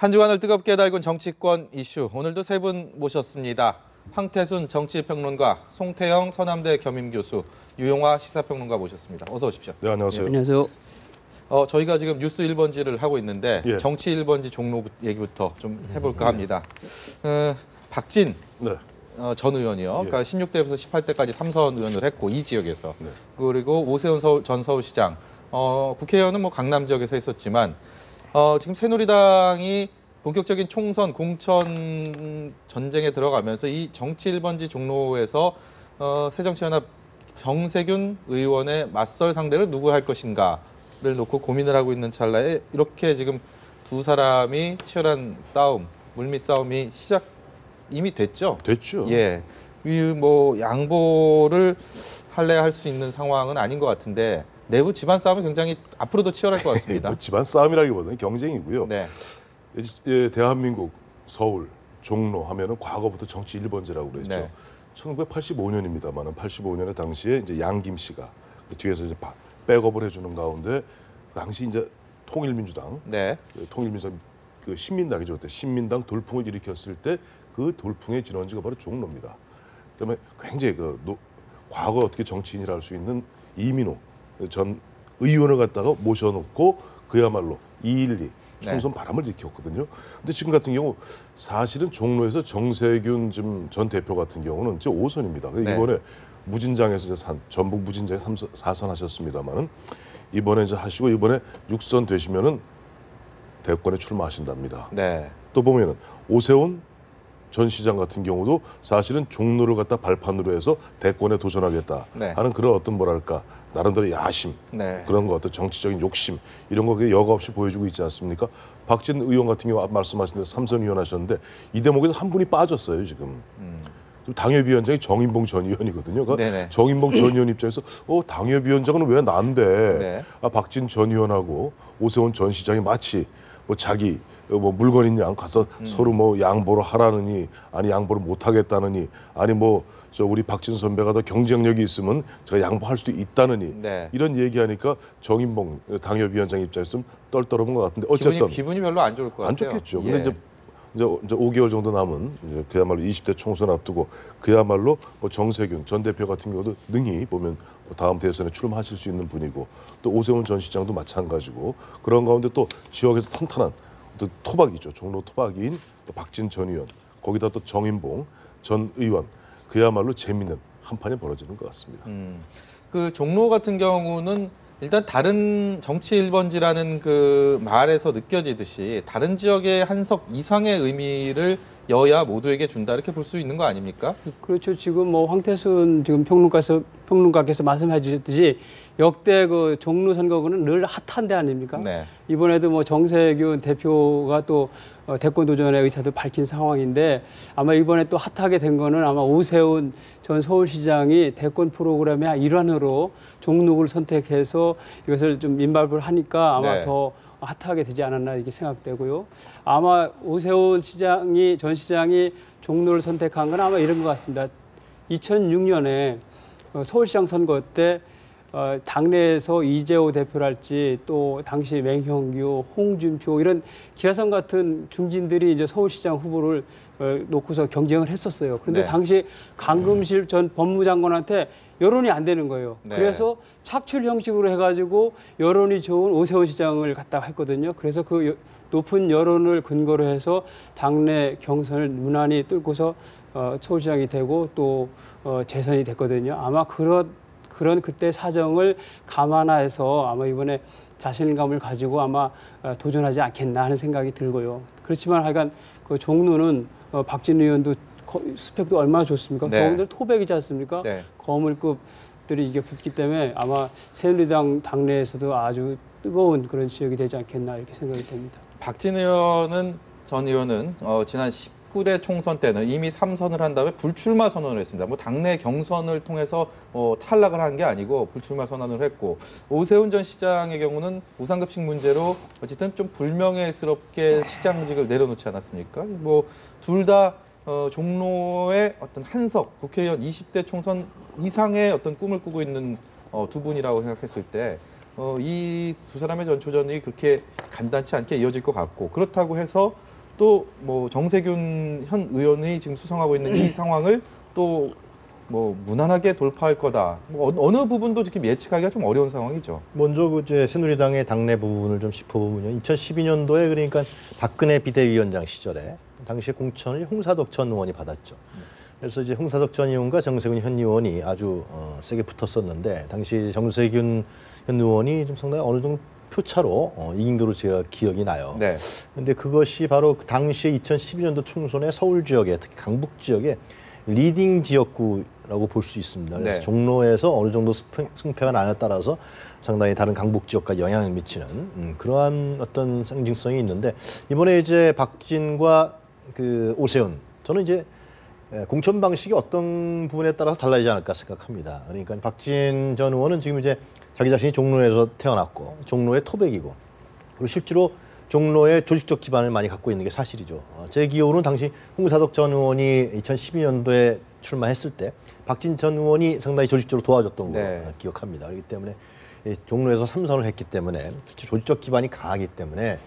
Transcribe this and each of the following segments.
한 주간을 뜨겁게 달군 정치권 이슈, 오늘도 세 분 모셨습니다. 황태순 정치평론가, 송태영 서남대 겸임교수, 유용화 시사평론가 모셨습니다. 어서 오십시오. 네, 안녕하세요. 네, 안녕하세요. 저희가 지금 뉴스 1번지를 하고 있는데 예. 정치 1번지 종로 얘기부터 좀 해볼까 합니다. 박진 네. 전 의원이요. 예. 그러니까 16대에서 18대까지 3선 의원을 했고 이 지역에서. 네. 그리고 오세훈 전 서울시장. 국회의원은 뭐 강남 지역에서 했었지만 지금 새누리당이 본격적인 총선 공천 전쟁에 들어가면서 이 정치 1번지 종로에서 새정치연합 정세균 의원의 맞설 상대를 누구 할 것인가를 놓고 고민을 하고 있는 찰나에 이렇게 지금 두 사람이 치열한 싸움, 물밑 싸움이 이미 됐죠. 됐죠. 예, 뭐 양보를 할래야 할 수 있는 상황은 아닌 것 같은데 내부 집안 싸움이 굉장히 앞으로도 치열할 것 같습니다. 뭐 집안 싸움이라기보다는 경쟁이고요. 네, 예, 대한민국 서울 종로 하면은 과거부터 정치 1번지라고 그랬죠. 네. 1985년입니다만은 85년에 당시에 이제 양김 씨가 그 뒤에서 이제 백업을 해주는 가운데 그 당시 이제 통일민주당, 네, 통일민주당 그 신민당이죠. 그때 신민당 돌풍을 일으켰을 때 그 돌풍의 진원지가 바로 종로입니다. 그다음에 굉장히 과거 어떻게 정치인이라 할 수 있는 이민호 전 의원을 갖다가 모셔놓고 그야말로 2.12 총선 바람을 일으켰거든요. 근데 지금 같은 경우 사실은 종로에서 정세균 전 대표 같은 경우는 이제 5선입니다. 네. 이번에 무진장에서 이제 전북 무진장에 4선 하셨습니다만은 이번에 이제 하시고 이번에 6선 되시면은 대권에 출마하신답니다. 네, 또 보면은 오세훈 전 시장 같은 경우도 사실은 종로를 갖다 발판으로 해서 대권에 도전하겠다 네. 하는 그런 어떤 뭐랄까 나름대로 야심 네. 그런 거 어떤 정치적인 욕심 이런 거 여과 없이 보여주고 있지 않습니까? 박진 의원 같은 경우 말씀하신 대로 3선 의원 하셨는데 이 대목에서 한 분이 빠졌어요 지금. 지금 당협위원장이 정인봉 전 의원이거든요. 그러니까 네네. 정인봉 전 의원 입장에서 당협위원장은 왜 난데 네. 박진 전 의원하고 오세훈 전 시장이 마치 뭐 자기 뭐 물건인 양 가서 서로 뭐 양보를 하라느니 아니 양보를 못 하겠다느니 아니 뭐 저 우리 박진 선배가 더 경쟁력이 있으면 제가 양보할 수도 있다느니 네. 이런 얘기하니까 정인봉 당협위원장 입장에서는 떨떠름한 것 같은데 어쨌든 기분이 별로 안 좋을 것 같아요. 안 좋겠죠. 예. 근데 이제 5개월 정도 남은 이제 그야말로 20대 총선 앞두고 그야말로 뭐 정세균 전 대표 같은 경우도 능히 보면 다음 대선에 출마하실 수 있는 분이고 또 오세훈 전 시장도 마찬가지고 그런 가운데 또 지역에서 탄탄한 또 토박이죠. 종로 토박이인 또 박진 전 의원 거기다 또 정인봉 전 의원 그야말로 재밌는 한판이 벌어지는 것 같습니다. 그 종로 같은 경우는 일단 다른 정치 1번지라는 그 말에서 느껴지듯이 다른 지역의 한석 이상의 의미를 여야 모두에게 준다 이렇게 볼 수 있는 거 아닙니까? 그렇죠. 지금 뭐 황태순 지금 평론가께서 말씀해 주셨듯이 역대 그 종로 선거구는 늘 핫한 데 아닙니까? 네. 이번에도 뭐 정세균 대표가 또 대권 도전의 의사도 밝힌 상황인데 아마 이번에 또 핫하게 된 거는 아마 오세훈 전 서울시장이 대권 프로그램의 일환으로 종로구를 선택해서 이것을 좀 인발부를 하니까 아마 네. 더 핫하게 되지 않았나 이렇게 생각되고요. 아마 오세훈 전 시장이 종로를 선택한 건 아마 이런 것 같습니다. 2006년에 서울시장 선거 때 당내에서 이재호 대표랄지 또 당시 맹형규, 홍준표 이런 기라성 같은 중진들이 이제 서울시장 후보를 놓고서 경쟁을 했었어요. 그런데 네. 당시 강금실 전 법무장관한테 여론이 안 되는 거예요. 네. 그래서 착출 형식으로 해가지고 여론이 좋은 오세훈 시장을 갖다가 했거든요. 그래서 그 높은 여론을 근거로 해서 당내 경선을 무난히 뚫고서 서울시장이 되고 또 재선이 됐거든요. 아마 그런 그때 사정을 감안해서 아마 이번에 자신감을 가지고 아마 도전하지 않겠나 하는 생각이 들고요. 그렇지만 하여간 그 종로는 박진 의원도 스펙도 얼마나 좋습니까? 네. 더군다나 토백이지 않습니까? 네. 거물급들이 이게 붙기 때문에 아마 새누리당 당내에서도 아주 뜨거운 그런 지역이 되지 않겠나 이렇게 생각이 됩니다. 박진 전 의원은 지난 19대 총선 때는 이미 3선을 한 다음에 불출마 선언을 했습니다. 뭐 당내 경선을 통해서 탈락을 한 게 아니고 불출마 선언을 했고 오세훈 전 시장의 경우는 우상급식 문제로 어쨌든 좀 불명예스럽게 시장직을 내려놓지 않았습니까? 뭐 둘 다 종로의 어떤 한석 국회의원 20대 총선 이상의 어떤 꿈을 꾸고 있는 두 분이라고 생각했을 때 이 두 사람의 전초전이 그렇게 간단치 않게 이어질 것 같고 그렇다고 해서 또 뭐 정세균 현 의원이 지금 수성하고 있는 이 상황을 또 뭐 무난하게 돌파할 거다. 뭐 어느 부분도 지금 예측하기가 좀 어려운 상황이죠. 먼저 그 이제 새누리당의 당내 부분을 좀 짚어보면요. 2012년도에 그러니까 박근혜 비대위원장 시절에 당시에 공천을 홍사덕 전 의원이 받았죠. 그래서 이제 홍사덕 전 의원과 정세균 현 의원이 아주 세게 붙었었는데 당시 정세균 현 의원이 좀 상당히 어느 정도 표차로 이긴 거로 제가 기억이 나요. 네. 근데 그것이 바로 그 당시에 2012년도 총선에 서울 지역에 특히 강북 지역에 리딩 지역구라고 볼 수 있습니다. 그래서 네. 종로에서 어느 정도 승패가 나냐에 따라서 상당히 다른 강북 지역과 영향을 미치는 그러한 어떤 상징성이 있는데 이번에 이제 박진과 그 오세훈 저는 이제 공천 방식이 어떤 부분에 따라서 달라지지 않을까 생각합니다. 그러니까 박진 전 의원은 지금 이제 자기 자신이 종로에서 태어났고 종로의 토백이고 그리고 실제로 종로의 조직적 기반을 많이 갖고 있는 게 사실이죠. 제 기억으로는 당시 홍사덕 전 의원이 2012년도에 출마했을 때 박진 전 의원이 상당히 조직적으로 도와줬던 걸 네. 기억합니다. 그렇기 때문에 종로에서 3선을 했기 때문에 조직적 기반이 강하기 때문에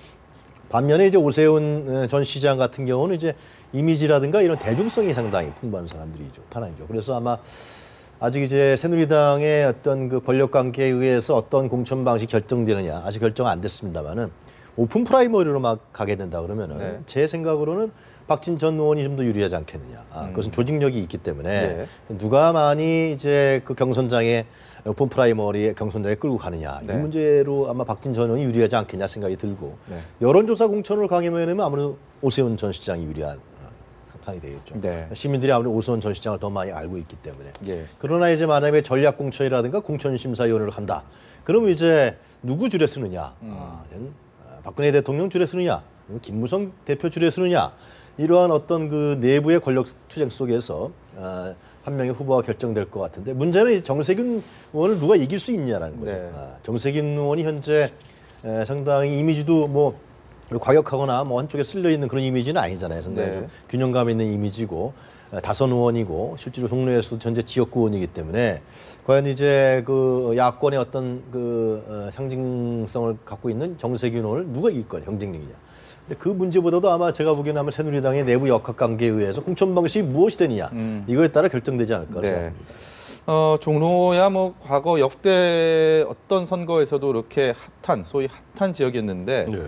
반면에 이제 오세훈 전 시장 같은 경우는 이제 이미지라든가 이런 대중성이 상당히 풍부한 사람들이죠. 파란이죠. 그래서 아마 아직 이제 새누리당의 어떤 그 권력 관계에 의해서 어떤 공천 방식 결정되느냐 아직 결정 안 됐습니다만은 오픈 프라이머리로 막 가게 된다 그러면은 네. 제 생각으로는 박진 전 의원이 좀 더 유리하지 않겠느냐. 그것은 조직력이 있기 때문에 누가 많이 이제 그 경선장에 오픈 프라이머리에 경선장에 끌고 가느냐 이 네. 문제로 아마 박진 전 의원이 유리하지 않겠냐 생각이 들고 네. 여론조사 공천을 강행하면 아무래도 오세훈 전 시장이 유리한 상황이 되겠죠. 네. 시민들이 아무래도 오세훈 전 시장을 더 많이 알고 있기 때문에. 예. 그러나 이제 만약에 전략 공천이라든가 공천심사위원회를 간다. 그러면 이제 누구 줄에 쓰느냐? 박근혜 대통령 줄에 쓰느냐? 김무성 대표 줄에 쓰느냐? 이러한 어떤 그 내부의 권력 투쟁 속에서 한 명의 후보가 결정될 것 같은데 문제는 정세균 의원을 누가 이길 수 있냐라는 거죠. 네. 정세균 의원이 현재 상당히 이미지도 뭐 과격하거나 뭐 한쪽에 쓸려 있는 그런 이미지는 아니잖아요. 상당히 네. 좀 균형감 있는 이미지고 다선 의원이고 실제로 종로에서도 전체 지역구 의원이기 때문에 과연 이제 그 야권의 어떤 그 상징성을 갖고 있는 정세균 의원을 누가 이길 거냐 경쟁력이냐. 근데 그 문제보다도 아마 제가 보기에는 아마 새누리당의 내부 역학관계에 의해서 공천 방식이 무엇이 되느냐 이거에 따라 결정되지 않을까 네. 생각합니다. 종로야 뭐 과거 역대 어떤 선거에서도 이렇게 소위 핫한 지역이었는데 네.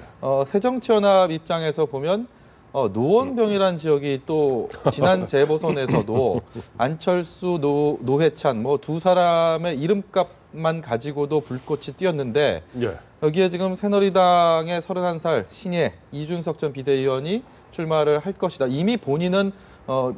새정치연합 입장에서 보면 노원병이라는 지역이 또 지난 재보선에서도 안철수, 노회찬 뭐 두 사람의 이름값만 가지고도 불꽃이 띄었는데 예. 여기에 지금 새누리당의 31살 신예 이준석 전 비대위원이 출마를 할 것이다. 이미 본인은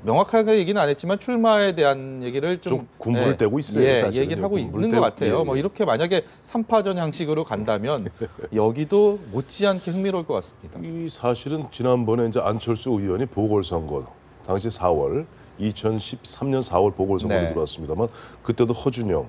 명확하게 얘기는 안 했지만 출마에 대한 얘기를 좀 군부를 떼고 있어요, 사실은요. 얘기를 하고 군부를 있는 것 떼고, 같아요. 예, 뭐 예. 이렇게 만약에 3파전 형식으로 간다면 여기도 못지않게 흥미로울 것 같습니다. 이 사실은 지난번에 이제 안철수 의원이 보궐선거 당시 4월 2013년 4월 보궐선거로 네. 들어왔습니다만 그때도 허준영,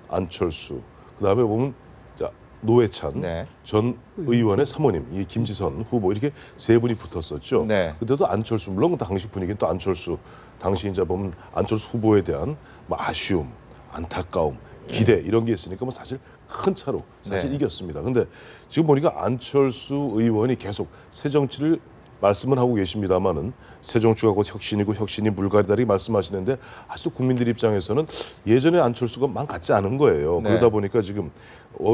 안철수 그다음에 보면 자, 노회찬 네. 전 의원의 사모님 이 김지선 후보 이렇게 세 분이 붙었었죠. 네. 그때도 안철수 물론 당시 분위기는 또 안철수 당시 이제 보면 안철수 후보에 대한 뭐 아쉬움, 안타까움, 기대 이런 게 있으니까 뭐 사실 큰 차로 사실 네. 이겼습니다. 근데 지금 보니까 안철수 의원이 계속 새 정치를 말씀을 하고 계십니다만은 새 정치가 곧 혁신이고 혁신이 물갈이다 이렇게 말씀하시는데 아직도 국민들 입장에서는 예전에 안철수가만 같지 않은 거예요. 네. 그러다 보니까 지금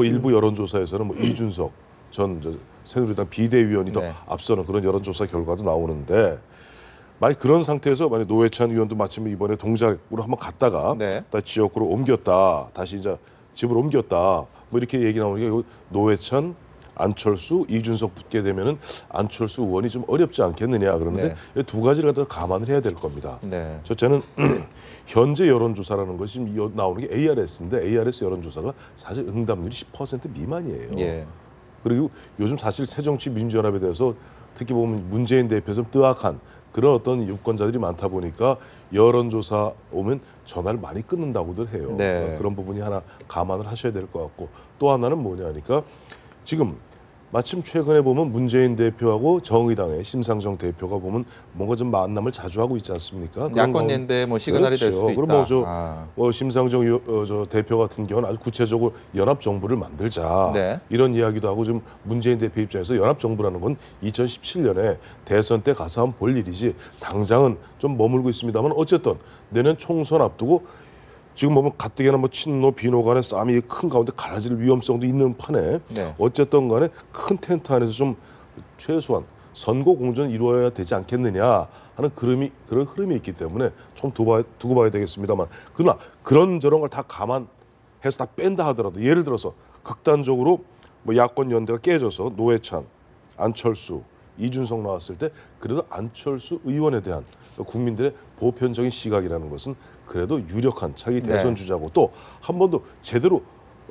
일부 여론조사에서는 뭐 이준석 전 새누리당 비대위원이 더 네. 앞서는 그런 여론조사 결과도 나오는데 만약 그런 상태에서 만약 노회찬 의원도 마침 이번에 동작으로 한번 갔다가 네. 다시 지역구로 옮겼다 다시 이제 집을 옮겼다 뭐 이렇게 얘기 나오니까 이거 노회찬 안철수, 이준석 붙게 되면은 안철수 의원이 좀 어렵지 않겠느냐 그러는데 이 두 가지를 갖다가 감안을 해야 될 겁니다. 네. 첫째는 현재 여론조사라는 것이 지금 나오는 게 ARS인데 ARS 여론조사가 사실 응답률이 10% 미만이에요. 예. 그리고 요즘 사실 새정치민주연합에 대해서 특히 보면 문재인 대표에서 좀 뜨악한 그런 어떤 유권자들이 많다 보니까 여론조사 오면 전화를 많이 끊는다고들 해요. 네. 그런 부분이 하나 감안을 하셔야 될 것 같고 또 하나는 뭐냐 하니까 지금 마침 최근에 보면 문재인 대표하고 정의당의 심상정 대표가 보면 뭔가 좀 만남을 자주 하고 있지 않습니까? 야권연대 뭐 시그널이 될 수도 있다. 그럼 심상정 저 대표 같은 경우는 아주 구체적으로 연합 정부를 만들자 네. 이런 이야기도 하고 좀 문재인 대표 입장에서 연합 정부라는 건 2017년에 대선 때 가서 한번 볼 일이지 당장은 좀 머물고 있습니다만 어쨌든 내년 총선 앞두고 지금 보면 가뜩이나 뭐 친노 비노 간의 싸움이 큰 가운데 갈라질 위험성도 있는 판에 네. 어쨌든 간에 큰 텐트 안에서 좀 최소한 선거 공전이 이루어야 되지 않겠느냐 하는 그런 흐름이 있기 때문에 좀 두고 봐야 되겠습니다만 그러나 그런 저런 걸 다 감안해서 다 뺀다 하더라도 예를 들어서 극단적으로 뭐 야권 연대가 깨져서 노회찬, 안철수, 이준석 나왔을 때 그래도 안철수 의원에 대한 국민들의 보편적인 시각이라는 것은 그래도 유력한 차기 대선 네. 주자고 또 한 번도 제대로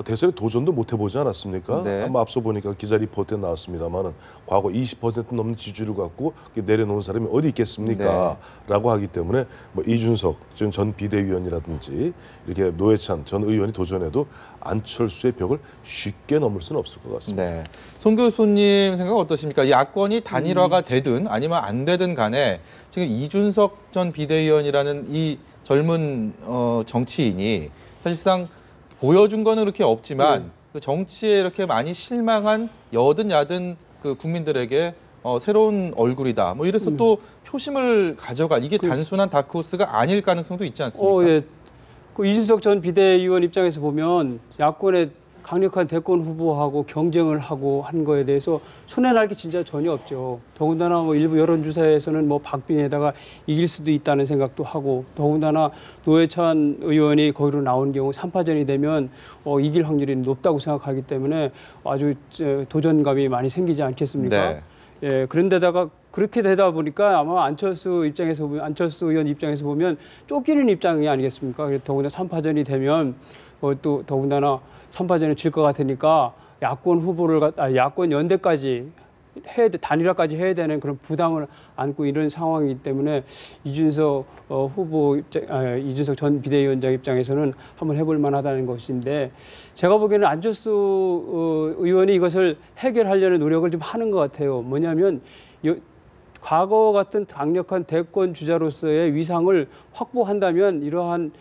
대선에 도전도 못 해보지 않았습니까? 네. 아마 앞서 보니까 기자 리포트에 나왔습니다만은 과거 20% 넘는 지지율을 갖고 내려놓은 사람이 어디 있겠습니까? 라고 하기 때문에 뭐 이준석 전 비대위원이라든지 이렇게 노회찬 전 의원이 도전해도 안철수의 벽을 쉽게 넘을 수는 없을 것 같습니다. 네. 송 교수님 생각 어떠십니까? 야권이 단일화가 되든 아니면 안 되든 간에 지금 이준석 전 비대위원이라는 이 젊은 정치인이 사실상 보여준 거는 그렇게 없지만 그 정치에 이렇게 많이 실망한 여든 야든 그 국민들에게 새로운 얼굴이다. 뭐 이래서 또 표심을 가져갈 이게 단순한 다크호스가 아닐 가능성도 있지 않습니까? 예. 그 이준석 전 비대위원 입장에서 보면 야권의 강력한 대권 후보하고 경쟁을 하고 한 거에 대해서 손해날 게 진짜 전혀 없죠. 더군다나 뭐 일부 여론조사에서는 뭐 박빙에다가 이길 수도 있다는 생각도 하고 더군다나 노회찬 의원이 거기로 나온 경우 3파전이 되면 이길 확률이 높다고 생각하기 때문에 아주 도전감이 많이 생기지 않겠습니까? 네. 예, 그런데다가 그렇게 되다 보니까 아마 안철수 의원 입장에서 보면 쫓기는 입장이 아니겠습니까? 더군다나 3파전이 되면 또 더군다나 3파전에 질 것 같으니까 야권 연대까지 단일화까지 해야 되는 그런 부담을 안고 이런 상황이기 때문에 이준석 전 비대위원장 입장에서는 한번 해볼 만하다는 것인데 제가 보기에는 안철수 의원이 이것을 해결하려는 노력을 좀 하는 것 같아요. 뭐냐면 과거 같은 강력한 대권 주자로서의 위상을 확보한다면 이런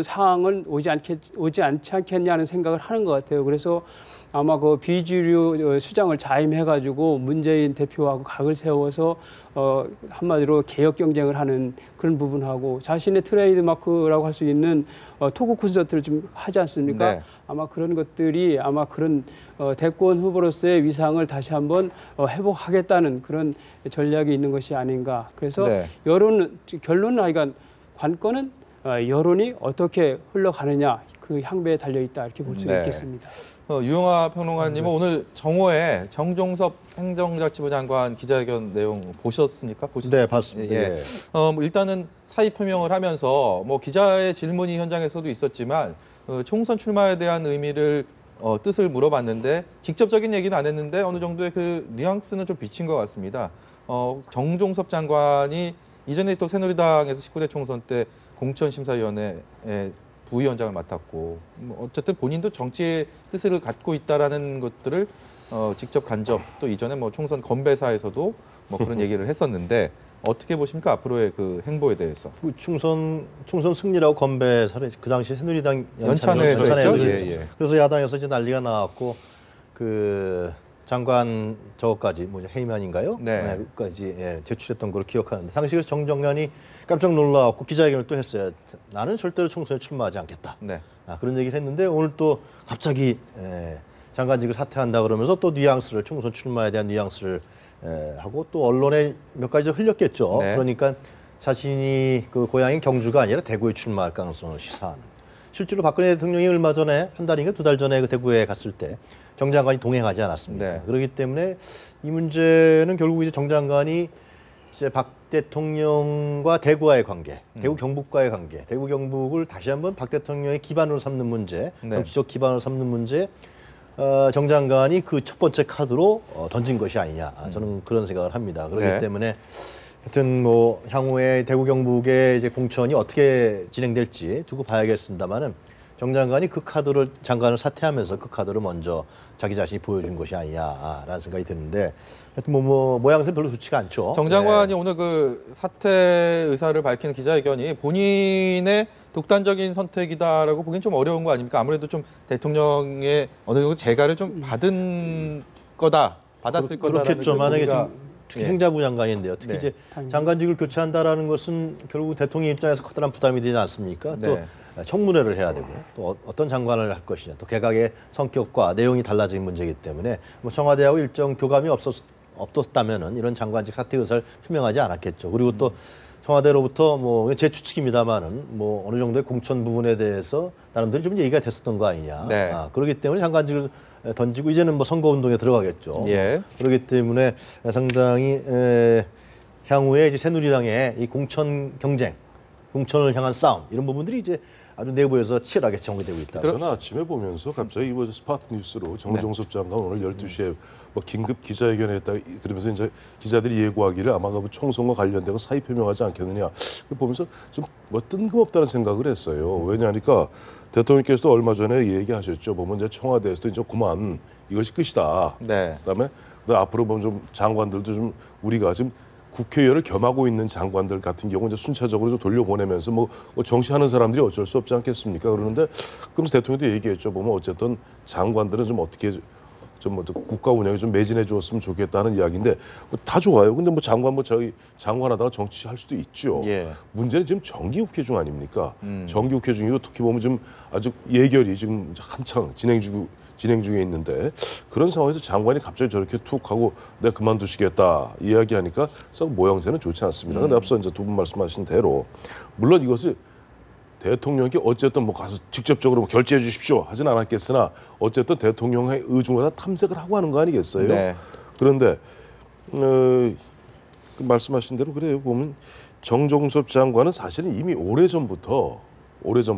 상황은 오지 않지 않겠냐는 생각을 하는 것 같아요. 그래서 아마 그 비주류 수장을 자임해가지고 문재인 대표하고 각을 세워서 한마디로 개혁 경쟁을 하는 그런 부분하고 자신의 트레이드 마크라고 할 수 있는 토크 콘서트를 좀 하지 않습니까? 네. 아마 그런 것들이 아마 그런 대권 후보로서의 위상을 다시 한번 회복하겠다는 그런 전략이 있는 것이 아닌가. 그래서 네. 결론은 하여간 관건은 여론이 어떻게 흘러가느냐 그 향배에 달려 있다 이렇게 볼 수 네. 있겠습니다. 유영아 평론가님은 오늘 정오에 정종섭 행정자치부 장관 기자회견 내용 보셨습니까? 네, 봤습니다. 예. 뭐 일단은 사의 표명을 하면서 뭐 기자의 질문이 현장에서도 있었지만 총선 출마에 대한 의미를 뜻을 물어봤는데 직접적인 얘기는 안 했는데 어느 정도의 그 뉘앙스는 좀 비친 것 같습니다. 정종섭 장관이 이전에 또 새누리당에서 19대 총선 때 공천심사위원회 부위원장을 맡았고 어쨌든 본인도 정치의 뜻을 갖고 있다라는 것들을 직접 간접 또 이전에 뭐 총선 건배사에서도 뭐 그런 얘기를 했었는데 어떻게 보십니까 앞으로의 그 행보에 대해서? 그 총선 승리라고 건배 사례 그 당시 새누리당 연찬회에서 연찬회에서 했죠? 그랬죠. 예, 예. 그래서 야당에서 이제 난리가 나왔고 그 장관 저거까지 해임안인가요? 네. 까지 제출했던 걸 기억하는데 당시 그래서 정 장관이 깜짝 놀라갖고 기자회견을 또 했어요. 나는 절대로 총선에 출마하지 않겠다. 네. 그런 얘기를 했는데 오늘 또 갑자기 장관직을 사퇴한다 그러면서 또 뉘앙스를 총선 출마에 대한 뉘앙스를 하고 또 언론에 몇 가지 흘렸겠죠. 네. 그러니까 자신이 그 고향인 경주가 아니라 대구에 출마할 가능성을 시사하는. 실제로 박근혜 대통령이 얼마 전에 한 달인가 두 달 전에 그 대구에 갔을 때 정 장관이 동행하지 않았습니까? 네. 그렇기 때문에 이 문제는 결국 이제 정 장관이 이제 박 대통령과 대구와의 관계, 대구 경북과의 관계, 대구 경북을 다시 한번 박 대통령의 기반으로 삼는 문제, 네. 정치적 기반으로 삼는 문제, 정 장관이 그 첫 번째 카드로 던진 것이 아니냐, 저는 그런 생각을 합니다. 그렇기 네. 때문에 하여튼 뭐 향후에 대구 경북의 이제 공천이 어떻게 진행될지 두고 봐야겠습니다만은 정 장관이 그 카드를 장관을 사퇴하면서 그 카드를 먼저 자기 자신이 보여준 것이 아니냐라는 생각이 드는데 하여튼 뭐 모양새는 별로 좋지가 않죠. 정 장관이 오늘 그 사퇴 의사를 밝힌 기자회견이 본인의 독단적인 선택이다라고 보기엔 좀 어려운 거 아닙니까? 아무래도 좀 대통령의 어느 정도 재가를 좀 받은 거다, 받았을 거다. 그렇겠죠. 만약에 지금 특히 예. 행자부 장관인데요. 특히 네. 이제 장관직을 교체한다라는 것은 결국 대통령 입장에서 커다란 부담이 되지 않습니까? 또 네. 청문회를 해야 되고 또 어떤 장관을 할 것이냐, 또 개각의 성격과 내용이 달라진 문제이기 때문에 뭐 청와대하고 일정 교감이 없었다면은 이런 장관직 사퇴 의사를 표명하지 않았겠죠. 그리고 또 청와대로부터 뭐 제 추측입니다만은 뭐 어느 정도의 공천 부분에 대해서 나름대로 좀 얘기가 됐었던 거 아니냐. 네. 그렇기 때문에 장관직을 던지고 이제는 뭐 선거 운동에 들어가겠죠. 예. 그렇기 때문에 상당히 향후에 이제 새누리당의 이 공천 경쟁, 공천을 향한 싸움 이런 부분들이 이제 아주 내부에서 치열하게 정리되고 있다. 저는 아침에 보면서 갑자기 이번 스파트 뉴스로 정종섭 장관 오늘 12시에 뭐 긴급 기자회견을 했다 그러면서 이제 기자들이 예고하기를 아마 그 총선과 관련되고 사의 표명하지 않겠느냐 보면서 좀 뭐 뜬금없다는 생각을 했어요. 왜냐하니까 대통령께서도 얼마 전에 얘기하셨죠. 보면 이제 청와대에서도 이제 그만 이것이 끝이다. 네. 그다음에 앞으로 보면 좀 장관들도 좀 우리가 지금 국회의원을 겸하고 있는 장관들 같은 경우 이제 순차적으로 좀 돌려보내면서 뭐 정치하는 사람들이 어쩔 수 없지 않겠습니까? 그러는데 그러면서 대통령도 얘기했죠. 보면 어쨌든 장관들은 좀 어떻게 좀 뭐 국가 운영에 좀 매진해 주었으면 좋겠다는 이야기인데 뭐다 좋아요. 근데 뭐 장관 뭐 저희 장관하다가 정치할 수도 있죠. 예. 문제는 지금 정기국회 중 아닙니까? 정기국회 중이고 특히 보면 지금 아주 예결이 지금 한창 진행 중에 있는데 그런 상황에서 장관이 갑자기 저렇게 툭 하고 내가 그만두시겠다 이야기하니까 썩 모양새는 좋지 않습니다. 근데 앞서 이제 두 분 말씀하신 대로 물론 이것을 대통령께 어쨌든 뭐 가서 직접적으로 뭐 결재해 주십시오 하진 않았겠으나 어쨌든 대통령의 의중을 다 탐색을 하고 하는 거 아니겠어요? 네. 그런데 그 말씀하신 대로 그래요. 보면 정종섭 장관은 사실은 이미 오래전부터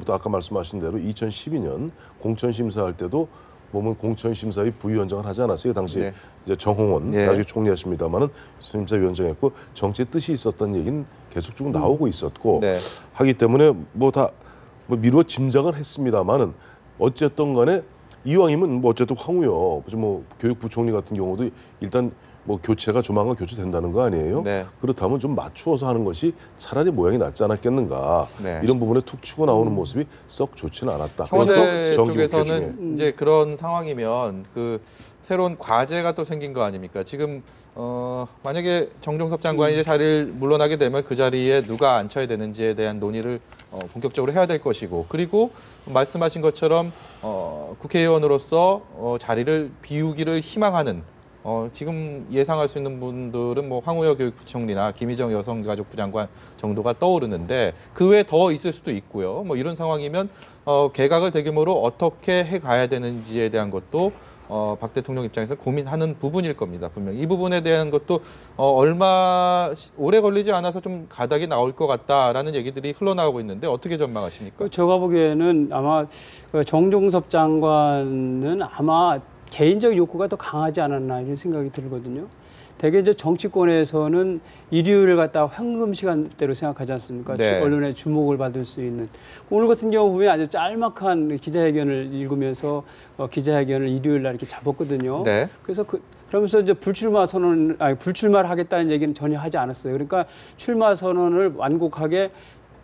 아까 말씀하신 대로 2012년 공천심사할 때도 보면 공천심사위 부위원장을 하지 않았어요. 당시 네. 이제 정홍원 예. 나중에 총리하십니다만은 심사위원장했고 정치의 뜻이 있었던 얘기는 계속 쭉 나오고 있었고 네. 하기 때문에 뭐 다 뭐 미루어 짐작은 했습니다만은 어쨌든 간에 이왕이면 뭐 어쨌든 황우여 뭐 교육부총리 같은 경우도 일단 뭐 교체가 조만간 교체된다는 거 아니에요? 네. 그렇다면 좀 맞추어서 하는 것이 차라리 모양이 낫지 않았겠는가? 네. 이런 부분에 툭 치고 나오는 모습이 썩 좋지는 않았다. 청와대 그것도 정기국회 쪽에서는 이제 그런 상황이면 그 새로운 과제가 또 생긴 거 아닙니까? 지금 만약에 정종섭 장관이 이제 자리를 물러나게 되면 그 자리에 누가 앉혀야 되는지에 대한 논의를 본격적으로 해야 될 것이고, 그리고 말씀하신 것처럼 국회의원으로서 자리를 비우기를 희망하는 지금 예상할 수 있는 분들은 뭐 황우여 교육부총리나 김희정 여성가족부 장관 정도가 떠오르는데 그 외에 더 있을 수도 있고요. 뭐 이런 상황이면 개각을 대규모로 어떻게 해 가야 되는지에 대한 것도 박 대통령 입장에서 고민하는 부분일 겁니다. 분명히 이 부분에 대한 것도 얼마 오래 걸리지 않아서 좀 가닥이 나올 것 같다라는 얘기들이 흘러나오고 있는데 어떻게 전망하십니까? 제가 보기에는 아마 정종섭 장관은 아마 개인적 욕구가 더 강하지 않았나 이런 생각이 들거든요. 대개 이제 정치권에서는 일요일을 갖다가 황금 시간대로 생각하지 않습니까? 네. 언론의 주목을 받을 수 있는. 오늘 같은 경우 보면 아주 짤막한 기자회견을 읽으면서 기자회견을 일요일 날 이렇게 잡았거든요. 네. 그래서 그러면서 이제 불출마를 하겠다는 얘기는 전혀 하지 않았어요. 그러니까 출마 선언을 완곡하게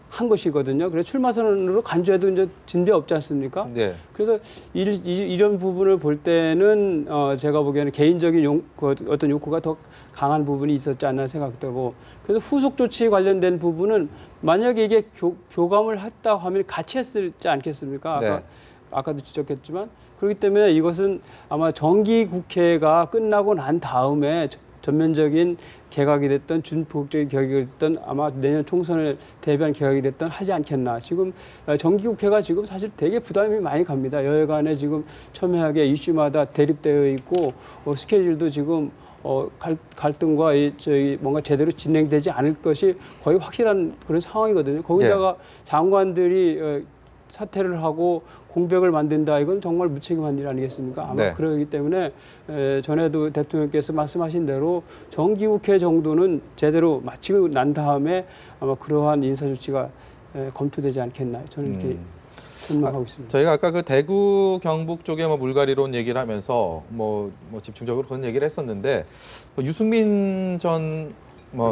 한 것이거든요. 그래서 출마 선언으로 간주해도 이제 진배 없지 않습니까? 네. 그래서 이런 부분을 볼 때는 제가 보기에는 개인적인 어떤 욕구가 더 강한 부분이 있었지 않나 생각되고, 그래서 후속 조치에 관련된 부분은 만약에 이게 교감을 했다 하면 같이 했을지 않겠습니까? 네. 아까도 지적했지만, 그렇기 때문에 이것은 아마 정기국회가 끝나고 난 다음에 전면적인 개각이 됐던 준폭적인 개각이 됐던 아마 내년 총선을 대비한 개각이 됐던 하지 않겠나. 지금 정기국회가 지금 사실 되게 부담이 많이 갑니다. 여야간에 지금 첨예하게 이슈마다 대립되어 있고 스케줄도 지금 갈등과 뭔가 제대로 진행되지 않을 것이 거의 확실한 그런 상황이거든요. 거기다가 장관들이 사퇴를 하고 공백을 만든다. 이건 정말 무책임한 일 아니겠습니까? 아마 네. 그러기 때문에 전에도 대통령께서 말씀하신 대로 정기국회 정도는 제대로 마치고 난 다음에 아마 그러한 인사조치가 검토되지 않겠나. 저는 이렇게 전망하고 있습니다. 저희가 아까 그 대구 경북 쪽에 뭐 물갈이론 얘기를 하면서 뭐 집중적으로 그런 얘기를 했었는데 유승민 전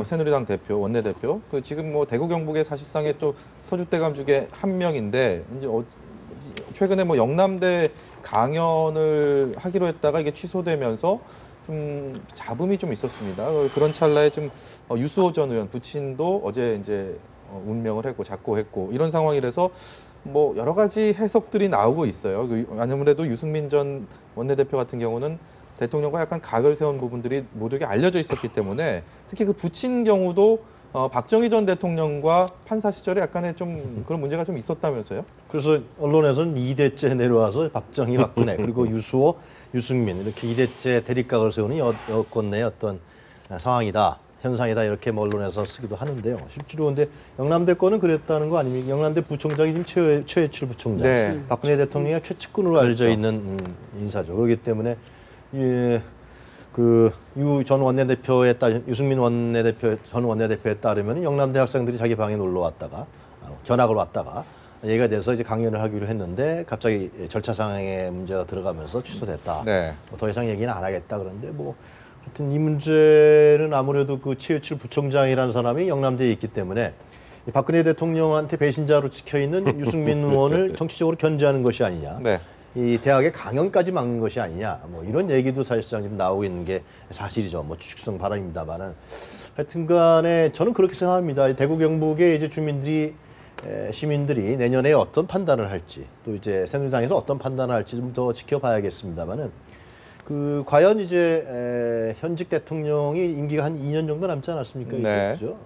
새누리당 대표 원내대표 그 지금 뭐 대구 경북의 사실상의 또 터줏대감 중에 한 명인데 이제 최근에 뭐 영남대 강연을 하기로 했다가 이게 취소되면서 좀 잡음이 좀 있었습니다. 그런 찰나에 좀 유수호 전 의원 부친도 어제 이제 운명을 했고 작고했고 이런 상황이라서 뭐 여러 가지 해석들이 나오고 있어요. 아무래도 유승민 전 원내대표 같은 경우는 대통령과 약간 각을 세운 부분들이 모두에게 알려져 있었기 때문에 특히 그 부친 경우도 박정희 전 대통령과 판사 시절에 약간의 좀 그런 문제가 좀 있었다면서요? 그래서 언론에서는 2대째 내려와서 박정희, 박근혜 그리고 유수호, 유승민 이렇게 2대째 대립각을 세우는 여권 내 어떤 상황이다, 현상이다 이렇게 뭐 언론에서 쓰기도 하는데요. 실제로 근데 영남대 거는 그랬다는 거 아닙니까? 영남대 부총장이 지금 최혜칠 부총장, 네. 박근혜 대통령의 최측근으로 알려져 있는 인사죠. 그렇기 때문에 그 유 전 원내대표에 유승민 원내대표 전 원내대표에 따르면 영남대 학생들이 자기 방에 놀러 왔다가 견학을 왔다가 얘기가 돼서 이제 강연을 하기로 했는데 갑자기 절차상의 문제가 들어가면서 취소됐다. 네. 더 이상 얘기는 안 하겠다. 그런데 뭐 하여튼 이 문제는 아무래도 그 최유칠 부총장이라는 사람이 영남대에 있기 때문에 박근혜 대통령한테 배신자로 찍혀 있는 유승민 의원을 정치적으로 견제하는 것이 아니냐. 네. 이 대학의 강연까지 막는 것이 아니냐, 뭐 이런 얘기도 사실상 지금 나오고 있는 게 사실이죠. 뭐 추측성 발언입니다만은 하여튼간에 저는 그렇게 생각합니다. 대구 경북의 이제 시민들이 내년에 어떤 판단을 할지, 또 이제 새누리당에서 어떤 판단을 할지 좀 더 지켜봐야겠습니다만은 그 과연 이제 현직 대통령이 임기가 한 2년 정도 남지 않았습니까? 네. 그죠?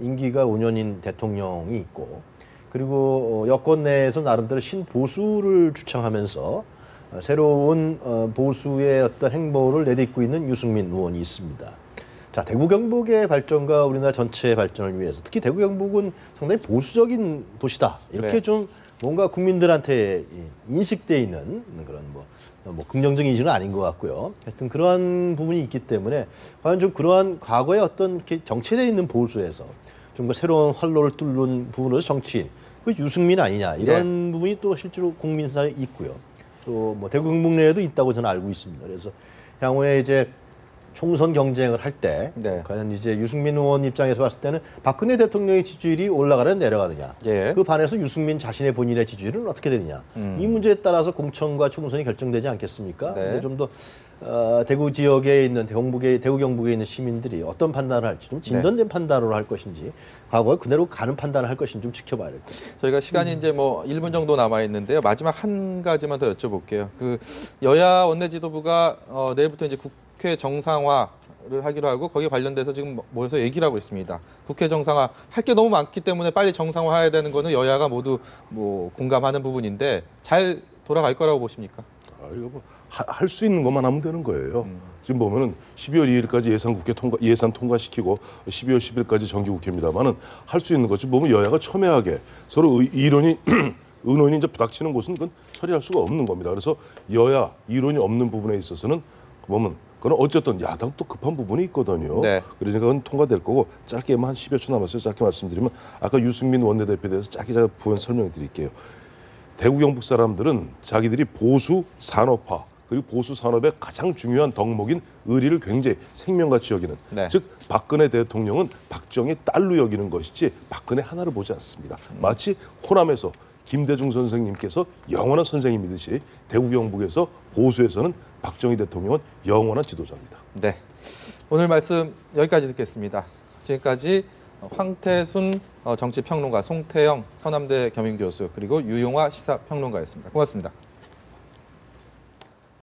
임기가 5년인 대통령이 있고. 그리고 여권 내에서 나름대로 신보수를 주창하면서 새로운 보수의 어떤 행보를 내딛고 있는 유승민 의원이 있습니다. 자, 대구 경북의 발전과 우리나라 전체의 발전을 위해서 특히 대구 경북은 상당히 보수적인 도시다. 이렇게 네. 좀 뭔가 국민들한테 인식돼 있는 그런 뭐 긍정적인 이슈는 아닌 것 같고요. 하여튼 그러한 부분이 있기 때문에 과연 좀 그러한 과거의 어떤 이렇게 정체되어 있는 보수에서 좀 새로운 활로를 뚫는 부분으로서 정치인, 그 유승민 아니냐 이런 부분이 또 실제로 국민사에 있고요. 또 뭐 대구 경북 내에도 있다고 저는 알고 있습니다. 그래서 향후에 이제 총선 경쟁을 할 때 네. 과연 이제 유승민 의원 입장에서 봤을 때는 박근혜 대통령의 지지율이 올라가느냐 내려가느냐, 예. 그 반에서 유승민 자신의 본인의 지지율은 어떻게 되느냐, 이 문제에 따라서 공천과 총선이 결정되지 않겠습니까? 네. 근데 좀 더 대구 지역에 있는 대구 경북에 있는 시민들이 어떤 판단을 할지 좀 진전된 판단으로 할 것인지, 과거에 그대로 가는 판단을 할 것인지 좀 지켜봐야 될 것 같아요. 저희가 시간이 이제 뭐 1분 정도 남아 있는데요. 마지막 한 가지만 더 여쭤볼게요. 그 여야 원내 지도부가 내일부터 이제 국회 정상화를 하기로 하고 거기에 관련돼서 지금 모여서 얘기를 하고 있습니다. 국회 정상화 할 게 너무 많기 때문에 빨리 정상화해야 되는 거는 여야가 모두 뭐 공감하는 부분인데 잘 돌아갈 거라고 보십니까? 이거 뭐 할 수 있는 것만 하면 되는 거예요. 지금 보면은 12월 2일까지 예산 통과시키고 12월 10일까지 정기국회입니다만은 할 수 있는 거지. 보면 여야가 첨예하게 서로 이론이 의논이 이제 부닥치는 곳은 그건 처리할 수가 없는 겁니다. 그래서 여야 이론이 없는 부분에 있어서는 보면 그건 어쨌든 야당 또 급한 부분이 있거든요. 네. 그러니까 그건 통과될 거고 짧게만 한 10여 초 남았어요. 짧게 말씀드리면 아까 유승민 원내대표에 대해서 짧게 제가 부연 설명드릴게요. 대구 경북 사람들은 자기들이 보수 산업화 그리고 보수 산업의 가장 중요한 덕목인 의리를 굉장히 생명같이 여기는, 네. 즉 박근혜 대통령은 박정희 딸로 여기는 것이지 박근혜 하나를 보지 않습니다. 마치 호남에서 김대중 선생님께서 영원한 선생님이듯이 대구 경북에서 보수에서는 박정희 대통령은 영원한 지도자입니다. 네. 오늘 말씀 여기까지 듣겠습니다. 지금까지 황태순 정치평론가, 송태영 서남대 겸임교수, 그리고 유용화 시사평론가였습니다. 고맙습니다.